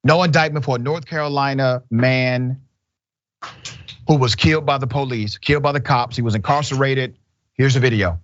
No indictment for a North Carolina man who was killed by the police, killed by the cops. He was incarcerated. Here's the video.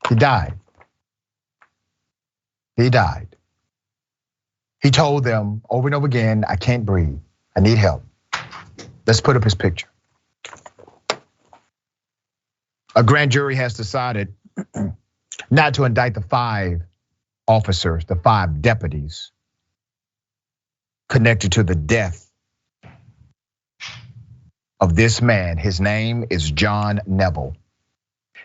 He died. He died. He told them over and over again, I can't breathe. I need help. Let's put up his picture. A grand jury has decided not to indict the 5 officers, the 5 deputies connected to the death of this man. His name is John Neville.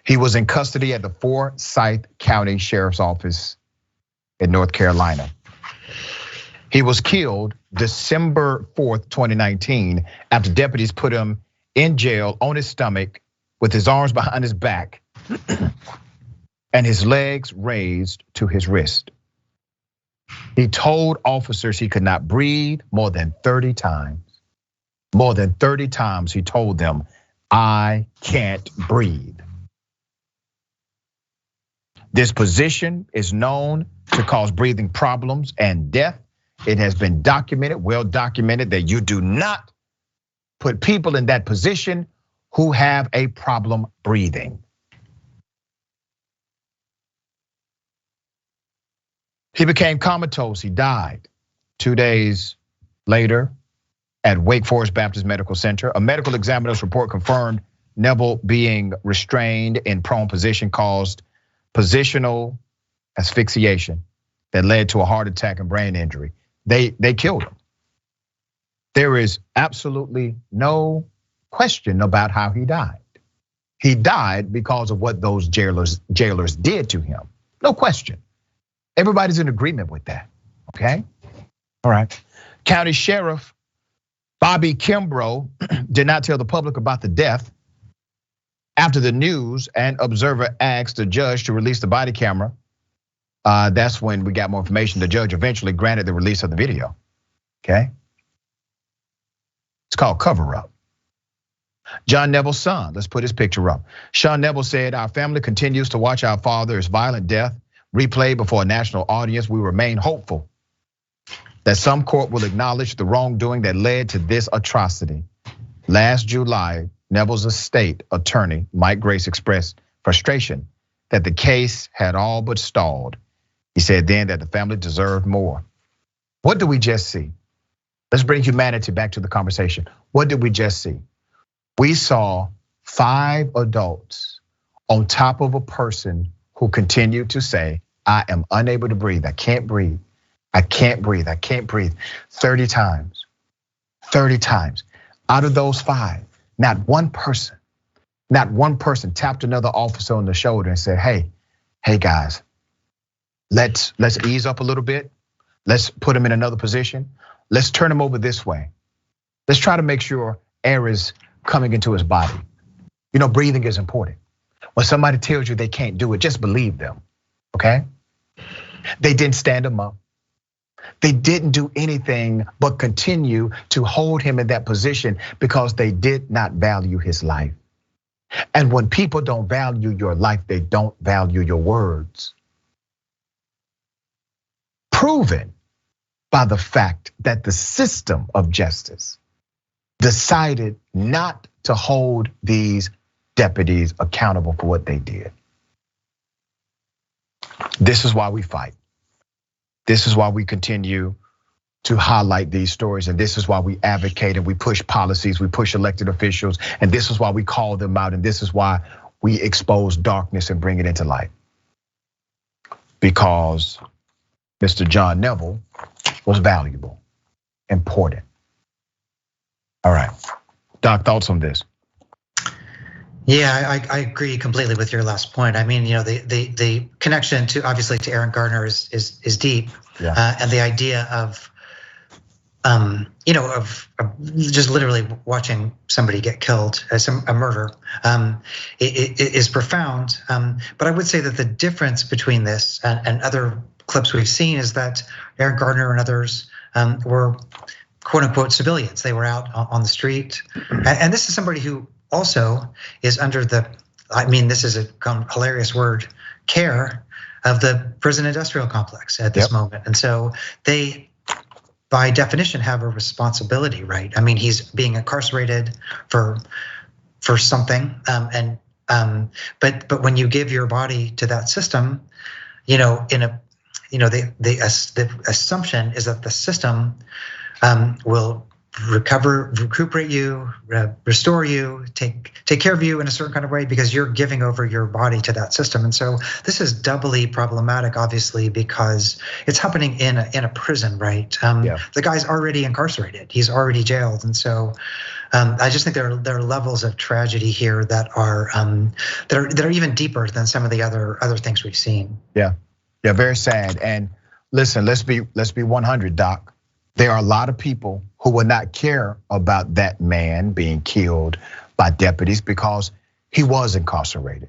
He was in custody at the Forsyth County Sheriff's Office in North Carolina. He was killed December 4th, 2019, after deputies put him in jail on his stomach with his arms behind his back and his legs raised to his wrist. He told officers he could not breathe more than 30 times. More than 30 times he told them, I can't breathe. This position is known to cause breathing problems and death. It has been documented, well documented, that you do not put people in that position who have a problem breathing. He became comatose, he died 2 days later at Wake Forest Baptist Medical Center. A medical examiner's report confirmed Neville being restrained in prone position caused positional asphyxiation that led to a heart attack and brain injury. They killed him. There is absolutely no question about how he died. He died because of what those jailers did to him. No question. Everybody's in agreement with that, okay? All right. County Sheriff Bobby Kimbrough did not tell the public about the death. After the News and Observer asked the judge to release the body camera, that's when we got more information. The judge eventually granted the release of the video, okay? It's called cover up. John Neville's son, let's put his picture up. Sean Neville said, our family continues to watch our father's violent death replayed before a national audience. We remain hopeful that some court will acknowledge the wrongdoing that led to this atrocity. Last July, Neville's estate attorney, Mike Grace, expressed frustration that the case had all but stalled. He said then that the family deserved more. What did we just see? Let's bring humanity back to the conversation. What did we just see? We saw 5 adults on top of a person who continued to say, I am unable to breathe, I can't breathe, I can't breathe, I can't breathe, 30 times, 30 times. Out of those 5, not one person tapped another officer on the shoulder and said, hey guys, let's ease up a little bit. Let's put him in another position. Let's turn him over this way. Let's try to make sure air is coming into his body. You know, breathing is important. When somebody tells you they can't do it, just believe them, okay? They didn't stand him up. They didn't do anything but continue to hold him in that position because they did not value his life. And when people don't value your life, they don't value your words. Proven by the fact that the system of justice decided not to hold these deputies accountable for what they did. This is why we fight. This is why we continue to highlight these stories, and this is why we advocate and we push policies, we push elected officials, and this is why we call them out, and this is why we expose darkness and bring it into light. Because Mr. John Neville was valuable, important. All right, Doc, thoughts on this? Yeah, I agree completely with your last point. I mean, the connection to obviously to Aaron Gardner is deep, and the idea of of just literally watching somebody get killed as a murder it is profound. But I would say that the difference between this and other clips we've seen is that Aaron Gardner and others were quote unquote civilians. They were out on the street, and this is somebody who also is under the, I mean, this is a hilarious word, care of the prison industrial complex at this moment. And so they, by definition, have a responsibility, right? I mean, he's being incarcerated for something, but when you give your body to that system, the assumption is that the system will recuperate you, restore you, take care of you in a certain kind of way because you're giving over your body to that system. And so this is doubly problematic, obviously, because it's happening in a prison, right? The guy's already incarcerated, he's already jailed, and so I just think there are levels of tragedy here that are even deeper than some of the other things we've seen. Yeah, very sad. And listen, let's be 100, Doc. There are a lot of people who will not care about that man being killed by deputies because he was incarcerated.